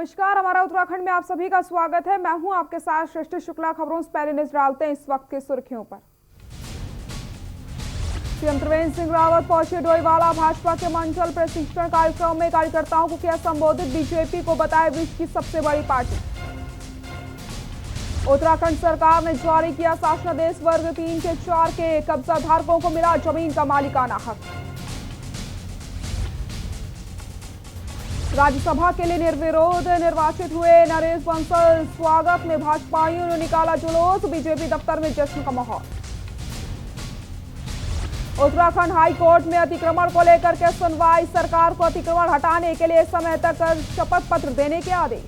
नमस्कार, हमारा उत्तराखंड में आप सभी का स्वागत है। मैं हूं आपके साथ सृष्टि शुक्ला। खबरों से पहले नजर डालते हैं इस वक्त की सुर्खियों पर। सीएम त्रिवेंद्र सिंह रावत पहुंचे डोईवाला। भाजपा के मंडल प्रशिक्षण कार्यक्रम में कार्यकर्ताओं को किया संबोधित। बीजेपी को बताया विश्व की सबसे बड़ी पार्टी। उत्तराखंड सरकार ने जारी किया शासनादेश। वर्ग 3 के 4 के कब्जा धारकों को मिला जमीन का मालिकाना हक। राज्यसभा के लिए निर्विरोध निर्वाचित हुए नरेश बंसल। स्वागत में भाजपाइयों ने निकाला जुलूस। बीजेपी दफ्तर में जश्न का माहौल। उत्तराखंड हाई कोर्ट में अतिक्रमण को लेकर के सुनवाई। सरकार को अतिक्रमण हटाने के लिए समय तक शपथ पत्र देने के आदेश।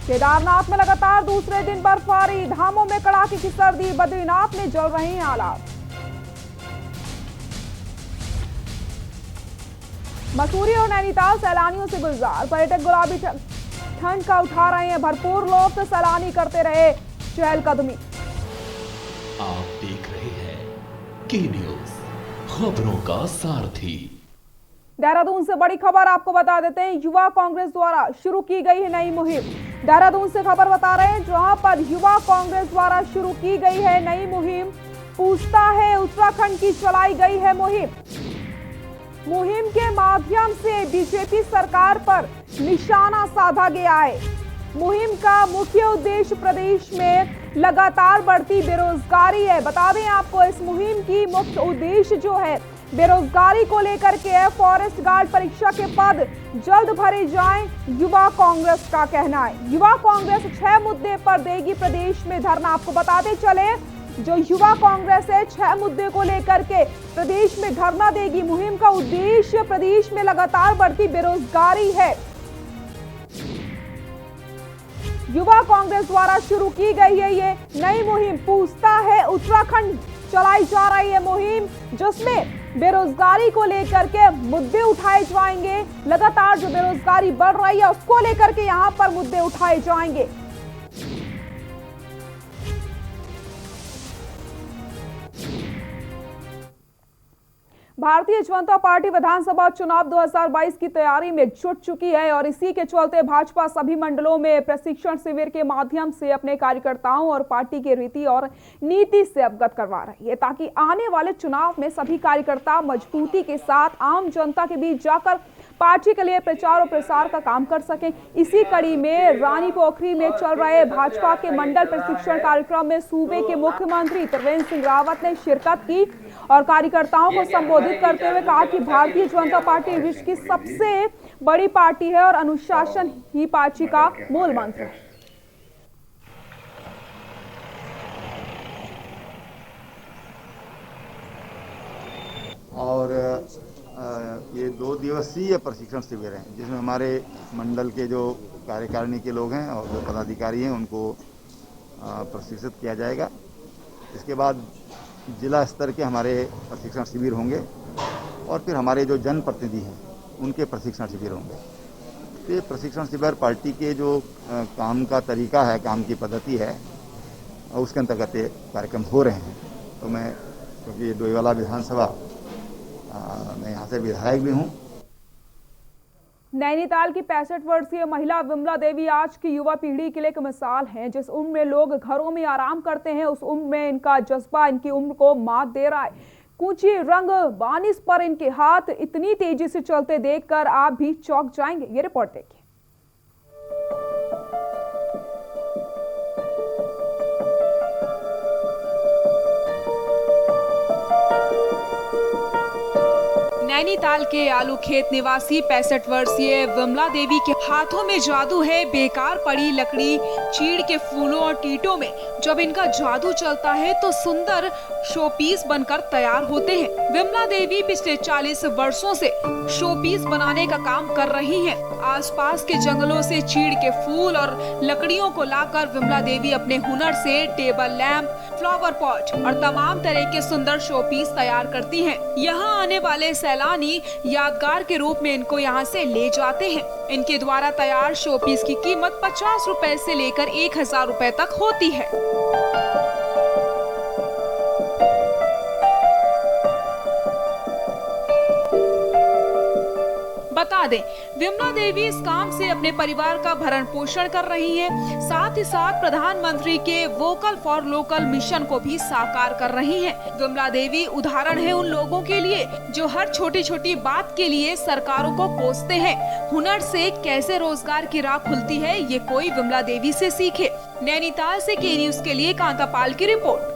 केदारनाथ में लगातार दूसरे दिन बर्फबारी। धामों में कड़ाके की सर्दी। बद्रीनाथ में जल रहे हैं हालात। मसूरी और नैनीताल सैलानियों से गुलजार। पर्यटक गुलाबी ठंड का उठा रहे हैं भरपूर लोग। तो सैलानी करते रहे चहलकदमी। आप देख रहे हैं के न्यूज, खबरों का सारथी। देहरादून से बड़ी खबर आपको बता देते हैं। युवा कांग्रेस द्वारा शुरू की गई है नई मुहिम। देहरादून से खबर बता रहे हैं, जहां पर युवा कांग्रेस द्वारा शुरू की गई है नई मुहिम। पूछता है उत्तराखंड की चलाई गई है मुहिम। मुहिम के माध्यम से बीजेपी सरकार पर निशाना साधा गया है। मुहिम का मुख्य उद्देश्य प्रदेश में लगातार बढ़ती बेरोजगारी है। बता दें आपको, इस मुहिम की मुख्य उद्देश्य जो है बेरोजगारी को लेकर के है। फॉरेस्ट गार्ड परीक्षा के पद जल्द भरे जाएं, युवा कांग्रेस का कहना है। युवा कांग्रेस 6 मुद्दे पर देगी प्रदेश में धरना। आपको बताते चले, जो युवा कांग्रेस है 6 मुद्दे को लेकर के प्रदेश में धरना देगी। मुहिम का उद्देश्य प्रदेश में लगातार बढ़ती बेरोजगारी है। युवा कांग्रेस द्वारा शुरू की गई है ये नई मुहिम। पूछता है उत्तराखंड चलाई जा रही है मुहिम, जिसमें बेरोजगारी को लेकर के मुद्दे उठाए जाएंगे। लगातार जो बेरोजगारी बढ़ रही है उसको लेकर के यहां पर मुद्दे उठाए जाएंगे। भारतीय जनता पार्टी विधानसभा चुनाव 2022 की तैयारी में जुट चुकी है और इसी के चलते भाजपा सभी मंडलों में प्रशिक्षण शिविर के माध्यम से अपने कार्यकर्ताओं और पार्टी की रीति और नीति से अवगत करवा रही है, ताकि आने वाले चुनाव में सभी कार्यकर्ता मजबूती के साथ आम जनता के बीच जाकर पार्टी के लिए प्रचार और प्रसार का काम कर सकें। इसी कड़ी में रानी पोखरी में चल रहे भाजपा के मंडल प्रशिक्षण कार्यक्रम में सूबे के मुख्यमंत्री त्रिवेंद्र सिंह रावत ने शिरकत की और कार्यकर्ताओं को संबोधित करते हुए कहा कि भारतीय जनता पार्टी विश्व की सबसे बड़ी पार्टी है और अनुशासन ही पार्टी का मूल मंत्र है। और ये 2 दिवसीय प्रशिक्षण शिविर हैं, जिसमें हमारे मंडल के जो कार्यकारिणी के लोग हैं और जो पदाधिकारी हैं उनको प्रशिक्षित किया जाएगा। इसके बाद जिला स्तर के हमारे प्रशिक्षण शिविर होंगे और फिर हमारे जो जनप्रतिनिधि हैं उनके प्रशिक्षण शिविर होंगे। तो ये प्रशिक्षण शिविर पार्टी के जो काम का तरीका है, काम की पद्धति है, उसके अंतर्गत ये कार्यक्रम हो रहे हैं। तो मैं, क्योंकि डोईवाला विधानसभा मैं यहाँ से विधायक भी हूँ। नैनीताल की 65 वर्षीय महिला विमला देवी आज की युवा पीढ़ी के लिए एक मिसाल हैं। जिस उम्र में लोग घरों में आराम करते हैं, उस उम्र में इनका जज्बा इनकी उम्र को मात दे रहा है। कूची रंग बानिस पर इनके हाथ इतनी तेजी से चलते देखकर आप भी चौंक जाएंगे। ये रिपोर्ट देखिए। नैनीताल के आलू खेत निवासी 65 वर्षीय विमला देवी के हाथों में जादू है। बेकार पड़ी लकड़ी, चीड़ के फूलों और टीटों में जब इनका जादू चलता है तो सुंदर शोपीस बनकर तैयार होते हैं। विमला देवी पिछले 40 वर्षों से शोपीस बनाने का काम कर रही हैं। आसपास के जंगलों से चीड़ के फूल और लकड़ियों को लाकर विमला देवी अपने हुनर से टेबल लैंप, फ्लावर पॉट और तमाम तरह के सुंदर शोपीस तैयार करती हैं। यहाँ आने वाले सैलानी यादगार के रूप में इनको यहाँ से ले जाते हैं। इनके द्वारा तैयार शोपीस की कीमत 50 रुपए से लेकर 1000 रुपए तक होती है। बता बता दें, विमला देवी इस काम से अपने परिवार का भरण पोषण कर रही हैं। साथ ही साथ प्रधानमंत्री के वोकल फॉर लोकल मिशन को भी साकार कर रही हैं। विमला देवी उदाहरण है उन लोगों के लिए जो हर छोटी छोटी बात के लिए सरकारों को कोसते हैं। हुनर से कैसे रोजगार की राह खुलती है, ये कोई विमला देवी से सीखे। नैनीताल से के न्यूज के लिए कांतापाल की रिपोर्ट।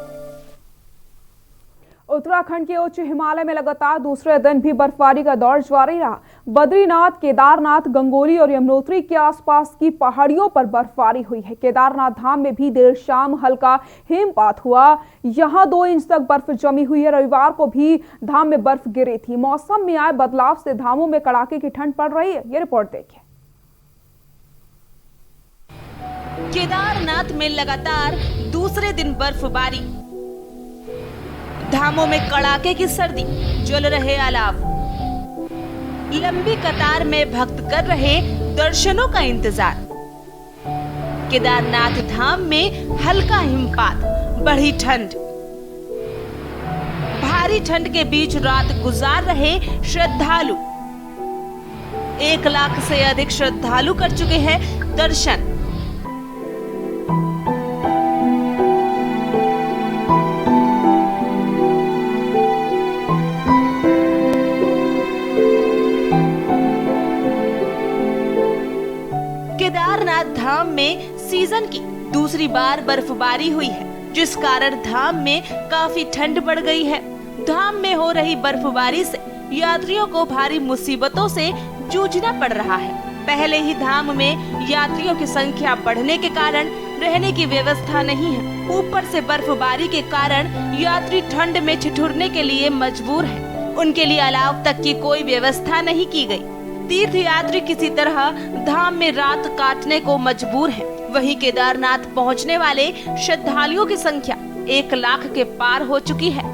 उत्तराखंड के उच्च हिमालय में लगातार दूसरे दिन भी बर्फबारी का दौर जारी रहा। बद्रीनाथ, केदारनाथ, गंगोली और यमुनोत्री के आसपास की पहाड़ियों पर बर्फबारी हुई है। केदारनाथ धाम में भी देर शाम हल्का हिमपात हुआ। यहां 2 इंच तक बर्फ जमी हुई है। रविवार को भी धाम में बर्फ गिरी थी। मौसम में आए बदलाव से धामों में कड़ाके की ठंड पड़ रही है। ये रिपोर्ट देखिए। केदारनाथ में लगातार दूसरे दिन बर्फबारी, धामों में कड़ाके की सर्दी, जल रहे अलाव, लंबी कतार में भक्त कर रहे दर्शनों का इंतजार। केदारनाथ धाम में हल्का हिमपात, बढ़ी ठंड, भारी ठंड के बीच रात गुजार रहे श्रद्धालु। 1 लाख से अधिक श्रद्धालु कर चुके हैं दर्शन। केदारनाथ धाम में सीजन की दूसरी बार बर्फबारी हुई है, जिस कारण धाम में काफी ठंड बढ़ गई है। धाम में हो रही बर्फबारी से यात्रियों को भारी मुसीबतों से जूझना पड़ रहा है। पहले ही धाम में यात्रियों की संख्या बढ़ने के कारण रहने की व्यवस्था नहीं है। ऊपर से बर्फबारी के कारण यात्री ठंड में ठिठुरने के लिए मजबूर हैं। उनके लिए अलाव तक की कोई व्यवस्था नहीं की गई। तीर्थ यात्री किसी तरह धाम में रात काटने को मजबूर हैं। वहीं केदारनाथ पहुंचने वाले श्रद्धालुओं की संख्या 1 लाख के पार हो चुकी है।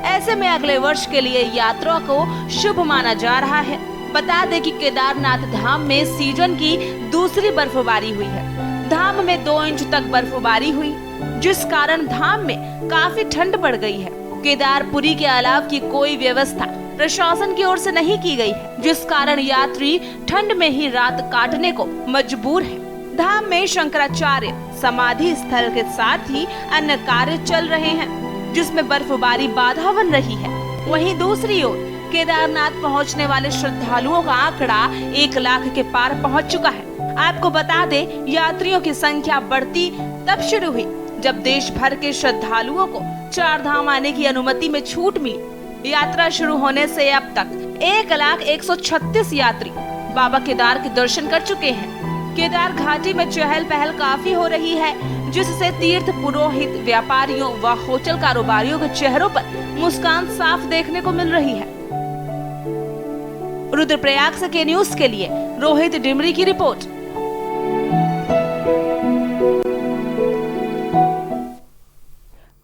ऐसे में अगले वर्ष के लिए यात्रा को शुभ माना जा रहा है। बता दें कि केदारनाथ धाम में सीजन की दूसरी बर्फबारी हुई है। धाम में 2 इंच तक बर्फबारी हुई, जिस कारण धाम में काफी ठंड बढ़ गई है। केदारपुरी के अलाव की कोई व्यवस्था प्रशासन की ओर से नहीं की गई है, जिस कारण यात्री ठंड में ही रात काटने को मजबूर है। धाम में शंकराचार्य समाधि स्थल के साथ ही अन्य कार्य चल रहे हैं, जिसमें बर्फबारी बाधा बन रही है। वहीं दूसरी ओर केदारनाथ पहुंचने वाले श्रद्धालुओं का आंकड़ा 1 लाख के पार पहुंच चुका है। आपको बता दें, यात्रियों की संख्या बढ़ती तब शुरू हुई जब देश भर के श्रद्धालुओं को 4 धाम आने की अनुमति में छूट मिली। यात्रा शुरू होने से अब तक 1,136 यात्री बाबा केदार के दर्शन कर चुके हैं। केदार घाटी में चहल पहल काफी हो रही है, जिससे तीर्थ पुरोहित, व्यापारियों व होटल कारोबारियों के चेहरों पर मुस्कान साफ देखने को मिल रही है। रुद्रप्रयाग से के न्यूज के लिए रोहित डिमरी की रिपोर्ट।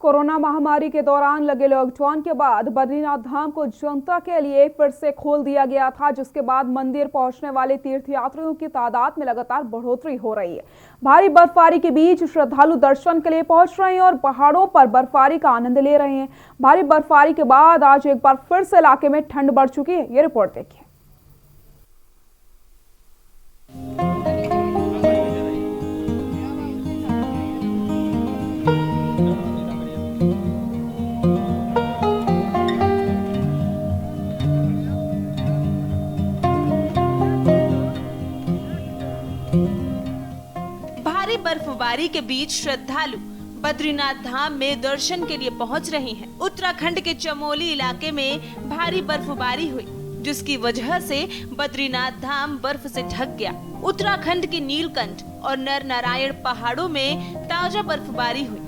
कोरोना महामारी के दौरान लगे लॉकडाउन के बाद बद्रीनाथ धाम को जनता के लिए फिर से खोल दिया गया था, जिसके बाद मंदिर पहुंचने वाले तीर्थयात्रियों की तादाद में लगातार बढ़ोतरी हो रही है। भारी बर्फबारी के बीच श्रद्धालु दर्शन के लिए पहुंच रहे हैं और पहाड़ों पर बर्फबारी का आनंद ले रहे हैं। भारी बर्फबारी के बाद आज एक बार फिर से इलाके में ठंड बढ़ चुकी है। ये रिपोर्ट देखिए। बर्फबारी के बीच श्रद्धालु बद्रीनाथ धाम में दर्शन के लिए पहुंच रहे हैं। उत्तराखंड के चमोली इलाके में भारी बर्फबारी हुई, जिसकी वजह से बद्रीनाथ धाम बर्फ से ढक गया। उत्तराखंड के नीलकंठ और नर नारायण पहाड़ों में ताजा बर्फबारी हुई,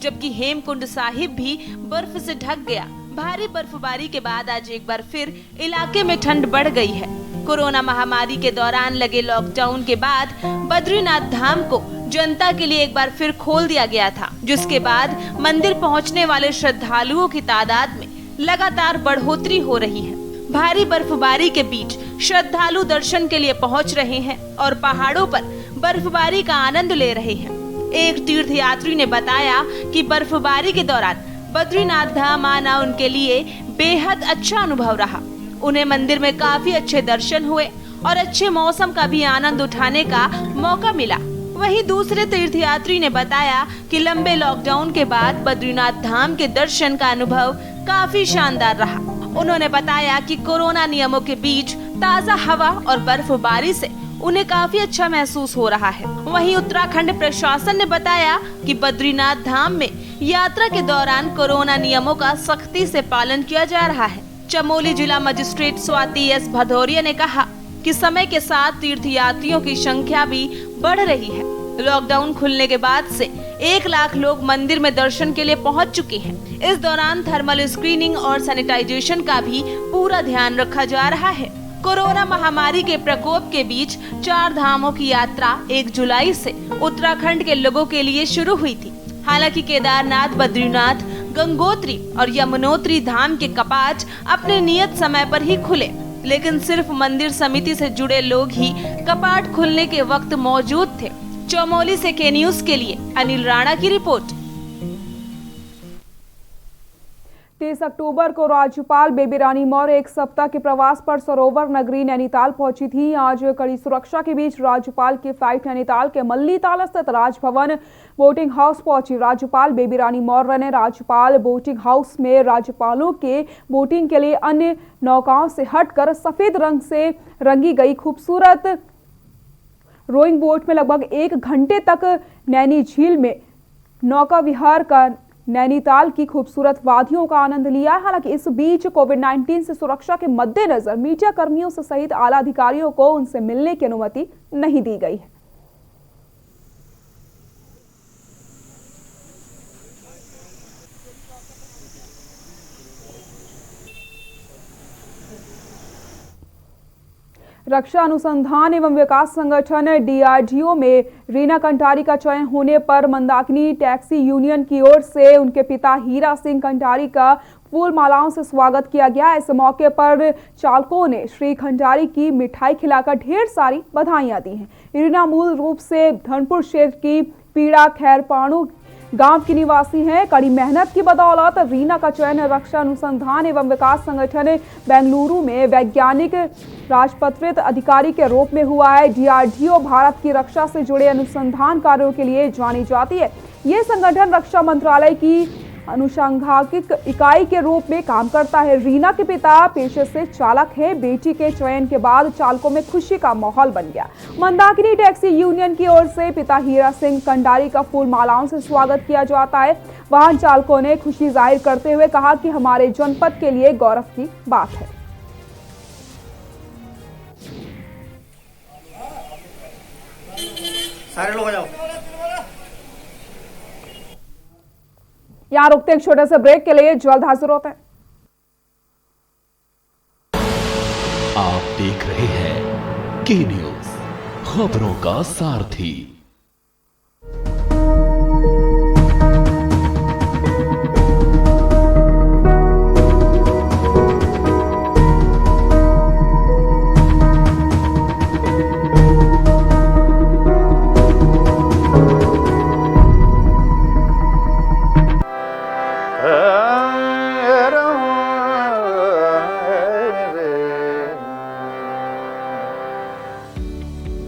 जबकि हेमकुंड साहिब भी बर्फ से ढक गया। भारी बर्फबारी के बाद आज एक बार फिर इलाके में ठंड बढ़ गई है। कोरोना महामारी के दौरान लगे लॉकडाउन के बाद बद्रीनाथ धाम को जनता के लिए एक बार फिर खोल दिया गया था, जिसके बाद मंदिर पहुंचने वाले श्रद्धालुओं की तादाद में लगातार बढ़ोतरी हो रही है। भारी बर्फबारी के बीच श्रद्धालु दर्शन के लिए पहुंच रहे हैं और पहाड़ों पर बर्फबारी का आनंद ले रहे हैं। एक तीर्थयात्री ने बताया कि बर्फबारी के दौरान बद्रीनाथ धाम आना उनके लिए बेहद अच्छा अनुभव रहा। उन्हें मंदिर में काफी अच्छे दर्शन हुए और अच्छे मौसम का भी आनंद उठाने का मौका मिला। वहीं दूसरे तीर्थयात्री ने बताया कि लंबे लॉकडाउन के बाद बद्रीनाथ धाम के दर्शन का अनुभव काफी शानदार रहा। उन्होंने बताया कि कोरोना नियमों के बीच ताज़ा हवा और बर्फबारी से उन्हें काफी अच्छा महसूस हो रहा है। वहीं उत्तराखंड प्रशासन ने बताया कि बद्रीनाथ धाम में यात्रा के दौरान कोरोना नियमों का सख्ती से पालन किया जा रहा है। चमोली जिला मजिस्ट्रेट स्वाति एस भदौरिया ने कहा कि समय के साथ तीर्थयात्रियों की संख्या भी बढ़ रही है। लॉकडाउन खुलने के बाद से 1 लाख लोग मंदिर में दर्शन के लिए पहुंच चुके हैं। इस दौरान थर्मल स्क्रीनिंग और सैनिटाइजेशन का भी पूरा ध्यान रखा जा रहा है। कोरोना महामारी के प्रकोप के बीच 4 धामों की यात्रा 1 जुलाई से उत्तराखंड के लोगों के लिए शुरू हुई थी। हालांकि केदारनाथ, बद्रीनाथ, गंगोत्री और यमुनोत्री धाम के कपाट अपने नियत समय पर ही खुले, लेकिन सिर्फ मंदिर समिति से जुड़े लोग ही कपाट खुलने के वक्त मौजूद थे। चमोली से के न्यूज के लिए अनिल राणा की रिपोर्ट। 30 अक्टूबर को राज्यपाल बेबी रानी मौर्य 1 सप्ताह के प्रवास पर सरोवर नगरी नैनीताल पहुंची थी। आज कड़ी सुरक्षा के बीच राज्यपाल की फ्लाइट नैनीताल के मल्लीताल स्थित राजभवन बोटिंग हाउस पहुंची। राज्यपाल बेबी रानी मौर्य ने राजपाल बोटिंग हाउस में राज्यपालों के बोटिंग के लिए अन्य नौकाओं से हटकर सफेद रंग से रंगी गई खूबसूरत रोइंग बोट में लगभग 1 घंटे तक नैनी झील में नौका विहार का नैनीताल की खूबसूरत वादियों का आनंद लिया। हालांकि इस बीच कोविड-19 से सुरक्षा के मद्देनजर मीडिया कर्मियों से सहित आला अधिकारियों को उनसे मिलने की अनुमति नहीं दी गई है। रक्षा अनुसंधान एवं विकास संगठन DRDO में रीना कंटारी का चयन होने पर मंदाकिनी टैक्सी यूनियन की ओर से उनके पिता हीरा सिंह कंटारी का फूल मालाओं से स्वागत किया गया। इस मौके पर चालकों ने श्री कंटारी की मिठाई खिलाकर ढेर सारी बधाइयां दी हैं। रीना मूल रूप से धनपुर क्षेत्र की पीड़ा खैरपाणु गांव की निवासी हैं। कड़ी मेहनत की बदौलत रीना का चयन रक्षा अनुसंधान एवं विकास संगठन बेंगलुरु में वैज्ञानिक राजपत्रित अधिकारी के रूप में हुआ है। DRDO भारत की रक्षा से जुड़े अनुसंधान कार्यों के लिए जानी जाती है। ये संगठन रक्षा मंत्रालय की अनुषंगागिक इकाई के रूप में काम करता है। रीना के पिता पेशे से चालक हैं। बेटी के चयन के बाद चालकों में खुशी का माहौल बन गया। मंदाकिनी टैक्सी यूनियन की ओर से पिता हीरा सिंह कंटारी का फूल मालाओं से स्वागत किया जाता है। वाहन चालकों ने खुशी जाहिर करते हुए कहा कि हमारे जनपद के लिए गौरव की बात है। सारे लोग आ जाओ। यहाँ रुकते एक छोटे से ब्रेक के लिए, जल्द हाजिर होते हैं। आप देख रहे हैं के न्यूज, खबरों का सारथी।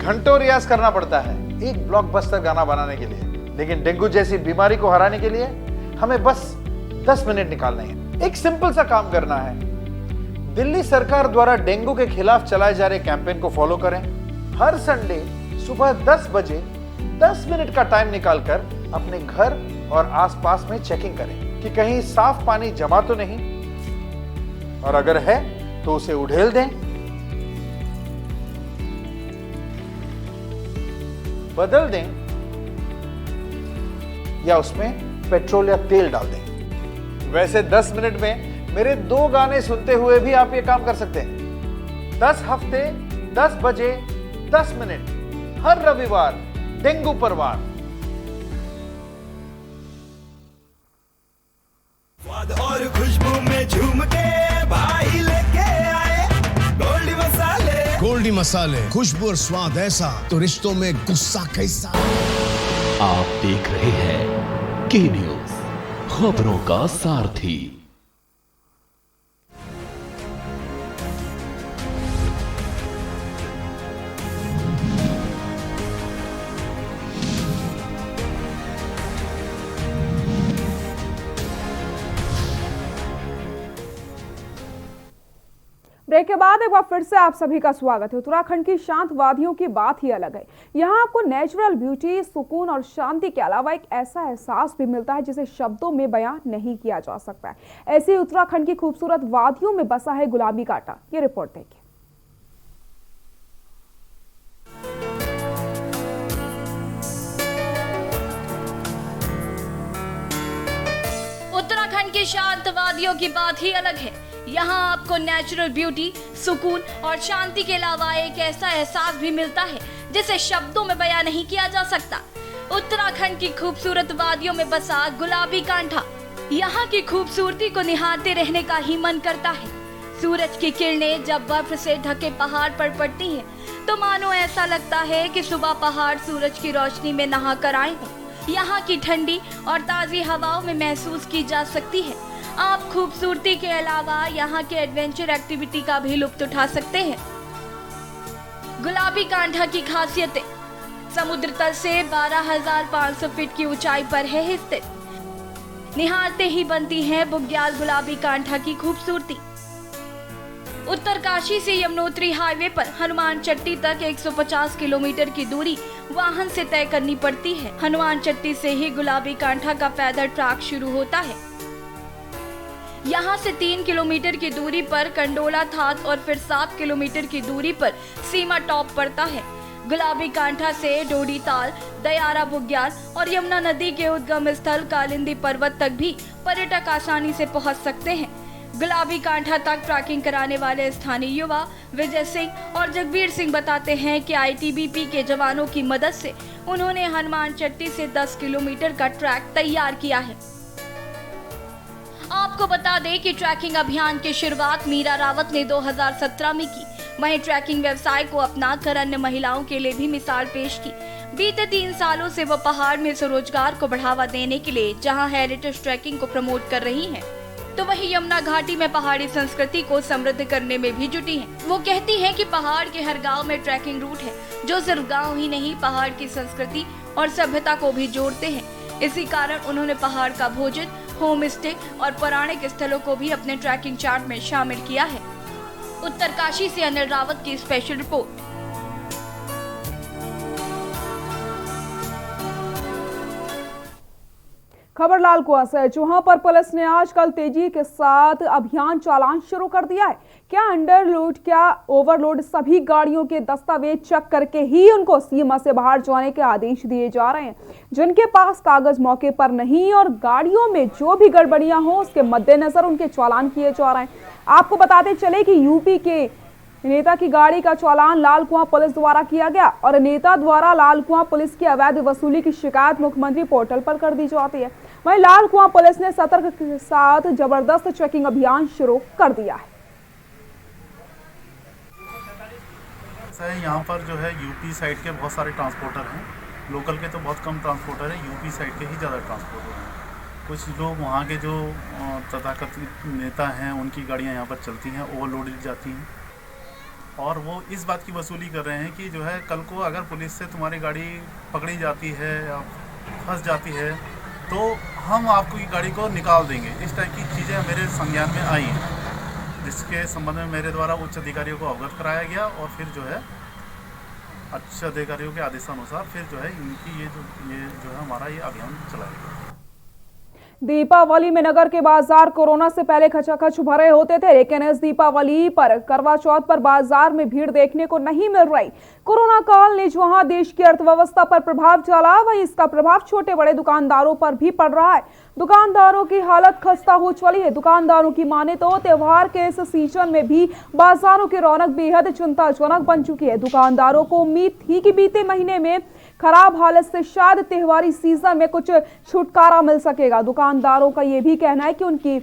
घंटों रियाज करना पड़ता है एक ब्लॉकबस्टर गाना बनाने के लिए, लेकिन डेंगू जैसी बीमारी को हराने के लिए हमें बस 10 मिनट निकालने हैं। एक सिंपल सा काम करना है। दिल्ली सरकार द्वारा डेंगू के खिलाफ चलाए जा रहे कैंपेन को फॉलो करें। हर संडे सुबह 10 बजे 10 मिनट का टाइम निकालकर अपने घर और आसपास में चेकिंग करें कि कहीं साफ पानी जमा तो नहीं, और अगर है तो उसे उड़ेल दें, बदल दें या उसमें पेट्रोल या तेल डाल दें। वैसे 10 मिनट में मेरे 2 गाने सुनते हुए भी आप ये काम कर सकते हैं। 10 हफ्ते 10 बजे 10 मिनट हर रविवार डेंगू पर वार। स्वाद और खुशबू में झूम के भाई लेके आए गोल्डी मसाले। गोल्डी मसाले, खुशबू और स्वाद ऐसा तो रिश्तों में गुस्सा कैसा। आप देख रहे हैं के न्यूज, खबरों का सारथी। ब्रेक के बाद एक बार फिर से आप सभी का स्वागत है। उत्तराखंड की शांत वादियों की बात ही अलग है। यहाँ आपको नेचुरल ब्यूटी, सुकून और शांति के अलावा एक ऐसा एहसास भी मिलता है जिसे शब्दों में बयां नहीं किया जा सकता है। ऐसी उत्तराखंड की खूबसूरत वादियों में बसा है गुलाबी कांटा। ये रिपोर्ट देखिए। उत्तराखंड की शांत वादियों की बात ही अलग है। यहाँ आपको नेचुरल ब्यूटी, सुकून और शांति के अलावा एक ऐसा एहसास भी मिलता है जिसे शब्दों में बयां नहीं किया जा सकता। उत्तराखंड की खूबसूरत वादियों में बसा गुलाबी कांठा, यहाँ की खूबसूरती को निहारते रहने का ही मन करता है। सूरज की किरणें जब बर्फ से ढके पहाड़ पर पड़ती हैं, तो मानो ऐसा लगता है कि सुबह पहाड़ सूरज की रोशनी में नहा कर आए हों। यहाँ की ठंडी और ताज़ी हवाओं में महसूस की जा सकती है। आप खूबसूरती के अलावा यहाँ के एडवेंचर एक्टिविटी का भी लुत्फ उठा सकते हैं। गुलाबी कांठा की खासियतें: समुद्र तल से 12,500 फीट की ऊंचाई पर है स्थित। निहारते ही बनती है बुग्याल गुलाबी कांठा की खूबसूरती। उत्तरकाशी से यमुनोत्री हाईवे पर हनुमान चट्टी तक 150 किलोमीटर की दूरी वाहन से तय करनी पड़ती है। हनुमान चट्टी से ही गुलाबी कांठा का पैदल ट्रैक शुरू होता है। यहाँ से 3 किलोमीटर की दूरी पर कंडोला थात और फिर 7 किलोमीटर की दूरी पर सीमा टॉप पड़ता है। गुलाबी कांठा से डोडी ताल, दयारा बुग्याल और यमुना नदी के उद्गम स्थल कालिंदी पर्वत तक भी पर्यटक आसानी से पहुँच सकते हैं। गुलाबी कांठा तक ट्रैकिंग कराने वाले स्थानीय युवा विजय सिंह और जगवीर सिंह बताते हैं कि ITBP के जवानों की मदद से उन्होंने हनुमान चट्टी से 10 किलोमीटर का ट्रैक तैयार किया है। आपको बता दें कि ट्रैकिंग अभियान की शुरुआत मीरा रावत ने 2017 में की। वहीं ट्रैकिंग व्यवसाय को अपनाकर अन्य महिलाओं के लिए भी मिसाल पेश की। बीते 3 सालों से वो पहाड़ में स्वरोजगार को बढ़ावा देने के लिए जहां हेरिटेज ट्रैकिंग को प्रमोट कर रही हैं, तो वहीं यमुना घाटी में पहाड़ी संस्कृति को समृद्ध करने में भी जुटी हैं। वो कहती हैं कि पहाड़ के हर गांव में ट्रैकिंग रूट है जो सिर्फ गांव ही नहीं, पहाड़ की संस्कृति और सभ्यता को भी जोड़ते हैं। इसी कारण उन्होंने पहाड़ का भोजन, होम स्टे और पौराणिक स्थलों को भी अपने ट्रैकिंग चार्ट में शामिल किया है। उत्तरकाशी से अनिल रावत की स्पेशल रिपोर्ट। खबर लालकुआं से, जहां पर पुलिस ने आजकल तेजी के साथ अभियान चालान शुरू कर दिया है। क्या अंडरलोड, क्या ओवरलोड, सभी गाड़ियों के दस्तावेज चेक करके ही उनको सीमा से बाहर जाने के आदेश दिए जा रहे हैं। जिनके पास कागज मौके पर नहीं और गाड़ियों में जो भी गड़बड़ियां हो उसके मद्देनजर उनके चालान किए जा रहे हैं। आपको बताते चले कि यूपी के नेता की गाड़ी का चालान लालकुआं पुलिस द्वारा किया गया और नेता द्वारा लालकुआं पुलिस की अवैध वसूली की शिकायत मुख्यमंत्री पोर्टल पर कर दी जाती है। वहीं लालकुआं पुलिस ने सतर्क के साथ जबरदस्त चेकिंग अभियान शुरू कर दिया है। यहाँ पर जो है यूपी साइड के बहुत सारे ट्रांसपोर्टर हैं, लोकल के तो बहुत कम ट्रांसपोर्टर हैं, यूपी साइड के ही ज़्यादा ट्रांसपोर्टर हैं। कुछ लोग वहाँ के जो तथाकथित नेता हैं उनकी गाड़ियाँ यहाँ पर चलती हैं, ओवरलोडेड जाती हैं और वो इस बात की वसूली कर रहे हैं कि जो है कल को अगर पुलिस से तुम्हारी गाड़ी पकड़ी जाती है या फंस जाती है तो हम आपको की गाड़ी को निकाल देंगे। इस टाइप की चीज़ें मेरे संज्ञान में आई हैं, जिसके संबंध में मेरे द्वारा उच्च अधिकारियों को अवगत कराया गया और फिर जो है उच्च अधिकारियों के आदेशानुसार फिर जो है इनकी ये जो है हमारा ये अभियान चलाया गया। दीपावली में नगर के बाजार कोरोना से पहले खचाखच भरे होते थे, लेकिन इस दीपावली पर करवा चौथ पर बाजार में भीड़ देखने को नहीं मिल रही। कोरोना काल ने जहां देश की अर्थव्यवस्था पर प्रभाव डाला, वहीं इसका प्रभाव छोटे बड़े दुकानदारों पर भी पड़ रहा है। दुकानदारों की हालत खस्ता हो चली है। दुकानदारों की माने तो त्योहार के इस सीजन में भी बाजारों की रौनक बेहद चिंताजनक बन चुकी है। दुकानदारों को उम्मीद थी कि बीते महीने में खराब हालत से शायद त्योहारी सीजन में कुछ छुटकारा मिल सकेगा। दुकानदारों का यह भी कहना है कि उनकी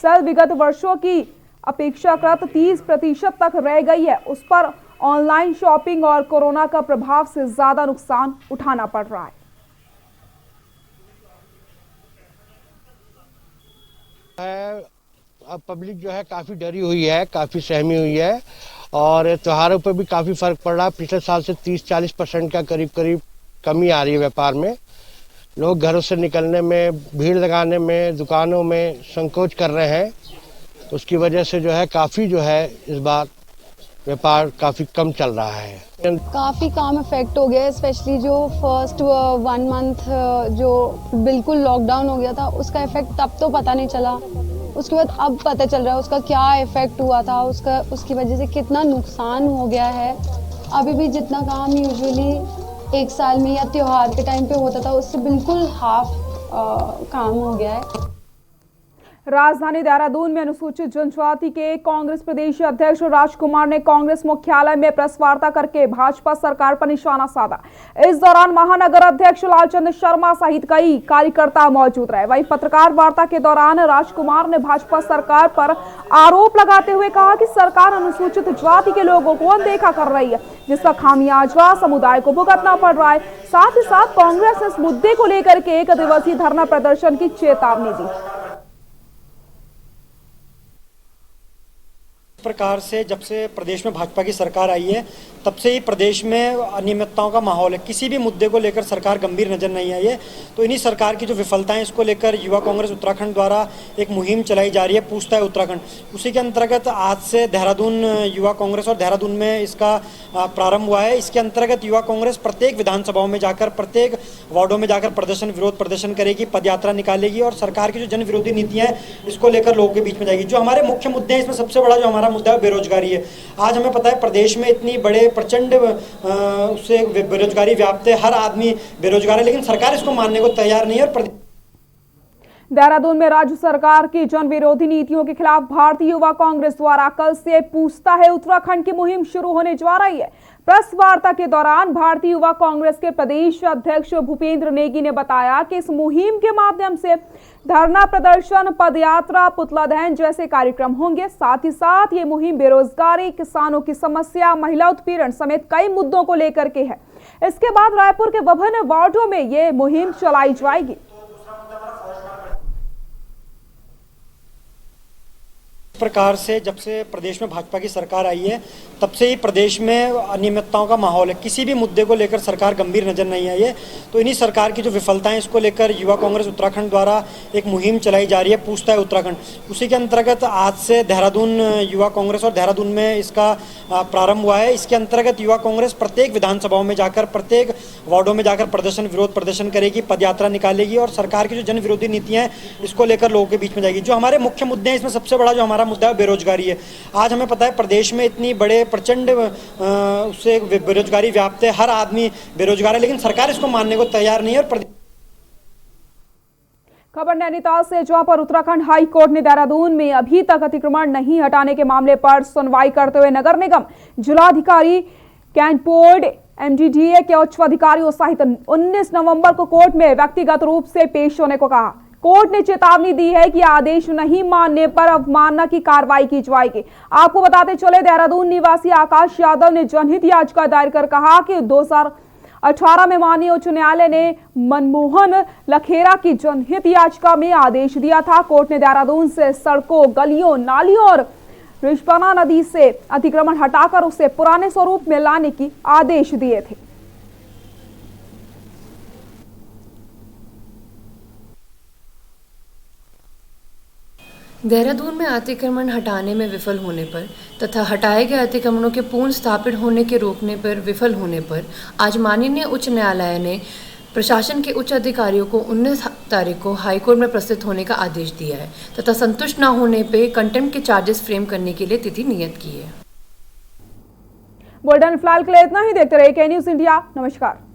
सेल विगत वर्षों की अपेक्षाकृत 30% तक रह गई है। उस पर ऑनलाइन शॉपिंग और कोरोना का प्रभाव से ज्यादा नुकसान उठाना पड़ रहा है। अब पब्लिक जो है काफ़ी डरी हुई है, काफ़ी सहमी हुई है और त्योहारों पर भी काफ़ी फ़र्क पड़ रहा है। पिछले साल से 30-40% का करीब कमी आ रही है व्यापार में। लोग घरों से निकलने में, भीड़ लगाने में, दुकानों में संकोच कर रहे हैं। उसकी वजह से जो है काफ़ी जो है इस बार व्यापार काफी कम चल रहा है। काफ़ी काम इफेक्ट हो गया है, स्पेशली जो फर्स्ट 1 मंथ जो बिल्कुल लॉकडाउन हो गया था उसका इफेक्ट तब तो पता नहीं चला, उसके बाद अब पता चल रहा है उसका क्या इफेक्ट हुआ था, उसकी वजह से कितना नुकसान हो गया है। अभी भी जितना काम यूजुअली एक साल में या त्योहार के टाइम पे होता था उससे बिल्कुल हाफ काम हो गया है। राजधानी देहरादून में अनुसूचित जनजाति के कांग्रेस प्रदेश अध्यक्ष राजकुमार ने कांग्रेस मुख्यालय में प्रेस वार्ता करके भाजपा सरकार पर निशाना साधा। इस दौरान महानगर अध्यक्ष लालचंद शर्मा सहित कई कार्यकर्ता मौजूद रहे। वहीं पत्रकार वार्ता के दौरान राजकुमार ने भाजपा सरकार पर आरोप लगाते हुए कहा कि सरकार अनुसूचित जाति के लोगों को अनदेखा कर रही है, जिसका खामियाजा समुदाय को भुगतना पड़ रहा है। साथ ही साथ कांग्रेस ने इस मुद्दे को लेकर के 1 दिवसीय धरना प्रदर्शन की चेतावनी दी। इस प्रकार से जब से प्रदेश में भाजपा की सरकार आई है तब से ही प्रदेश में अनियमितताओं का माहौल है। किसी भी मुद्दे को लेकर सरकार गंभीर नजर नहीं आई है। तो इन्हीं सरकार की जो विफलताएं, इसको लेकर युवा कांग्रेस उत्तराखंड द्वारा एक मुहिम चलाई जा रही है, पूछता है उत्तराखंड। उसी के अंतर्गत आज से देहरादून युवा कांग्रेस और देहरादून में इसका प्रारंभ हुआ है। इसके अंतर्गत युवा कांग्रेस प्रत्येक विधानसभाओं में जाकर, प्रत्येक वार्डों में जाकर विरोध प्रदर्शन करेगी, पदयात्रा निकालेगी और सरकार की जो जन विरोधी नीतियां हैं इसको लेकर लोगों के बीच में जाएगी। जो हमारे मुख्य मुद्दे हैं, इसमें सबसे बड़ा जो हमारा मुद्दा है बेरोजगारी है। आज हमें पता है प्रदेश में इतनी बड़े प्रचंड उससे बेरोजगारी व्याप्त है, हर आदमी बेरोजगार है, लेकिन सरकार इसको मानने को तैयार नहीं है। और देहरादून में राज्य सरकार की जन विरोधी नीतियों के खिलाफ भारतीय युवा कांग्रेस द्वारा कल से पूछता है उत्तराखंड की मुहिम शुरू होने जा रही है। प्रेस वार्ता के दौरान भारतीय युवा कांग्रेस के प्रदेश अध्यक्ष भूपेंद्र नेगी ने बताया कि इस मुहिम के माध्यम से धरना प्रदर्शन, पदयात्रा, पुतला दहन जैसे कार्यक्रम होंगे। साथ ही साथ ये मुहिम बेरोजगारी, किसानों की समस्या, महिला उत्पीड़न समेत कई मुद्दों को लेकर के है। इसके बाद रायपुर के विभिन्न वार्डों में ये मुहिम चलाई जाएगी। इस प्रकार से जब से प्रदेश में भाजपा की सरकार आई है तब से ही प्रदेश में अनियमितताओं का माहौल है। किसी भी मुद्दे को लेकर सरकार गंभीर नजर नहीं आई है। तो इन्हीं सरकार की जो विफलताएं, इसको लेकर युवा कांग्रेस उत्तराखंड द्वारा एक मुहिम चलाई जा रही है, पूछता है उत्तराखंड। उसी के अंतर्गत आज से देहरादून युवा कांग्रेस और देहरादून में इसका प्रारंभ हुआ है। इसके अंतर्गत युवा कांग्रेस प्रत्येक विधानसभाओं में जाकर, प्रत्येक वार्डों में जाकर विरोध प्रदर्शन करेगी, पदयात्रा निकालेगी और सरकार की जो जन विरोधी नीतियां हैं इसको लेकर लोगों के बीच में जाएगी। जो हमारे मुख्य मुद्दे हैं, इसमें सबसे बड़ा जो हमारा मुद्दा है बेरोजगारी है। आज हमें पता है प्रदेश में इतनी बड़े प्रचंड उससे बेरोजगारी व्याप्त है, हर आदमी बेरोजगार है, लेकिन सरकार इसको मानने को तैयार नहीं है। और खबर नैनीताल से, जहां पर उत्तराखंड हाई कोर्ट ने देहरादून में अभी तक अतिक्रमण नहीं हटाने के मामले पर सुनवाई करते हुए नगर निगम, जिलाधिकारी, कैंट बोर्ड, एमडीडीए के उच्च अधिकारियों सहित 19 नवंबर को कोर्ट में व्यक्तिगत रूप से पेश होने को कहा। कोर्ट ने चेतावनी दी है कि आदेश नहीं मानने पर अवमानना की कार्रवाई की जाएगी। आपको बताते चले, देहरादून निवासी आकाश यादव ने जनहित याचिका दायर कर कहा कि 2018 में माननीय उच्च न्यायालय ने मनमोहन लखेरा की जनहित याचिका में आदेश दिया था। कोर्ट ने देहरादून से सड़कों, गलियों, नालियों और रिश्पना नदी से अतिक्रमण हटाकर उसे पुराने स्वरूप में लाने की आदेश दिए थे। देहरादून में अतिक्रमण हटाने में विफल होने पर तथा हटाए गए अतिक्रमणों के पूर्ण स्थापित होने के रोकने पर विफल होने पर आज माननीय उच्च न्यायालय ने प्रशासन के उच्च अधिकारियों को 19 तारीख को हाईकोर्ट में प्रस्तुत होने का आदेश दिया है तथा संतुष्ट न होने पर कंटेम्प्ट के चार्जेस फ्रेम करने के लिए तिथि नियत की है। बुलेटिन फिलहाल के लिए इतना ही। देखते रहिए के न्यूज़ इंडिया। नमस्कार।